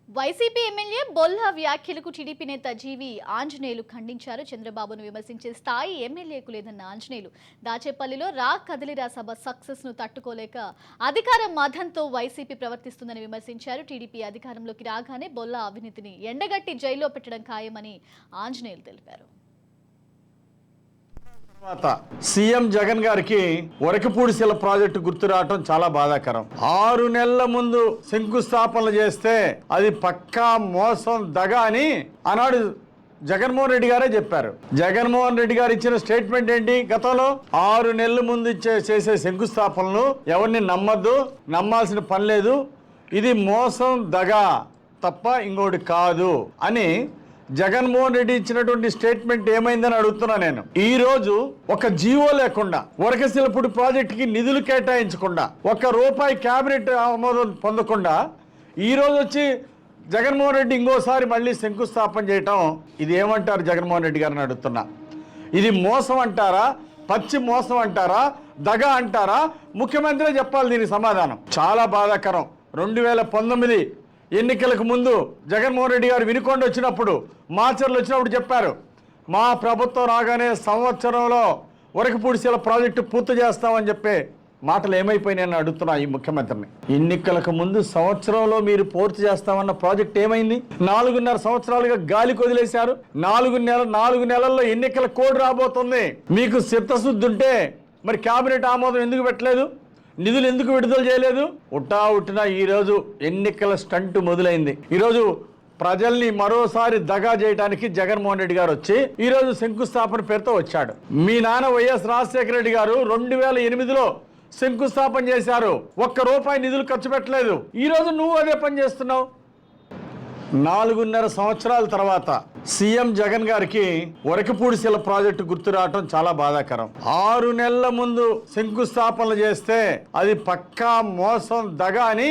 YCP MLA Bolla వ్యాఖ్యలకు TDP నేత జీవి ఆంజనేయులు ఖండించారు. చంద్రబాబును విమర్శించే స్థాయి ఎమ్మెల్యేకు లేదన్న ఆంజనేయులు దాచేపల్లిలో కదిలిరా సభ సక్సెస్ ను తట్టుకోలేక అధికార మదంతో వైసీపీ ప్రవర్తిస్తుందని విమర్శించారు. టీడీపీ అధికారంలోకి రాగానే బొల్లా అవినీతిని ఎండగట్టి జైల్లో పెట్టడం ఖాయమని ఆంజనేయులు తెలిపారు. సీఎం జగన్ గారికి వరకపూడిశిల ప్రాజెక్టు గుర్తు రావటం చాలా బాధాకరం. 6 నెలల ముందు శంకుస్థాపనలు చేస్తే అది పక్కా మోసం దగ అని ఆనాడు జగన్మోహన్ రెడ్డి గారే చెప్పారు. జగన్మోహన్ రెడ్డి గారు ఇచ్చిన స్టేట్మెంట్ ఏంటి? గతంలో 6 నెలల ముందు చేసే శంకుస్థాపనలు ఎవరిని నమ్మద్దు, నమ్మాల్సిన పని లేదు, ఇది మోసం దగ తప్ప ఇంకోటి కాదు అని జగన్మోహన్ రెడ్డి ఇచ్చినటువంటి స్టేట్మెంట్ ఏమైందని అడుగుతున్నా నేను. ఈ రోజు ఒక జీవో లేకుండా వరకశిలపూడి ప్రాజెక్టుకి నిధులు కేటాయించకుండా ₹1 కేబినెట్ ఆమోదం పొందకుండా ఈ రోజు వచ్చి జగన్మోహన్ రెడ్డి ఇంకోసారి మళ్ళీ శంకుస్థాపన చేయటం, ఇది ఏమంటారు జగన్మోహన్ రెడ్డి గారిని అడుగుతున్నా. ఇది మోసం అంటారా, పచ్చి మోసం అంటారా, దగ అంటారా? ముఖ్యమంత్రి చెప్పాలి దీనికి సమాధానం. చాలా బాధాకరం. 2019 ఎన్నికలకు ముందు జగన్మోహన్ రెడ్డి గారు వినుకొండ వచ్చినప్పుడు, మాచర్లు వచ్చినప్పుడు చెప్పారు, మా ప్రభుత్వం రాగానే సంవత్సరంలో వరకపూడిశిల ప్రాజెక్టు పూర్తి చేస్తామని చెప్పే మాటలు ఏమైపోయినాయని అడుగుతున్నా ఈ ముఖ్యమంత్రిని. ఎన్నికలకు ముందు సంవత్సరంలో మీరు పూర్తి చేస్తామన్న ప్రాజెక్ట్ ఏమైంది? 4.5 సంవత్సరాలుగా గాలికి వదిలేశారు. 4 నెలల్లో ఎన్నికల కోడ్ రాబోతుంది. మీకు చిత్తశుద్ధి ఉంటే మరి కేబినెట్ ఆమోదం ఎందుకు పెట్టలేదు? నిధులు ఎందుకు విడుదల చేయలేదు? ఉట్టిన ఈరోజు ఎన్నికల స్టంట్ మొదలైంది. ఈరోజు ప్రజల్ని మరోసారి దగా చేయడానికి జగన్మోహన్ రెడ్డి గారు వచ్చి ఈరోజు శంకుస్థాపన పేరుతో వచ్చాడు. మీ నాన్న వైఎస్ రాజశేఖర రెడ్డి గారు 2008లో శంకుస్థాపన చేశారు. ₹1 నిధులు ఖర్చు పెట్టలేదు. ఈరోజు నువ్వు అదే పని చేస్తున్నావు. 4.5 సంవత్సరాల తర్వాత సీఎం జగన్ గారికి వరకపూడిశిల ప్రాజెక్టు గుర్తు రావటం చాలా బాధాకరం. 6 నెలల ముందు శంకుస్థాపనలు చేస్తే అది పక్కా మోసం దగ అని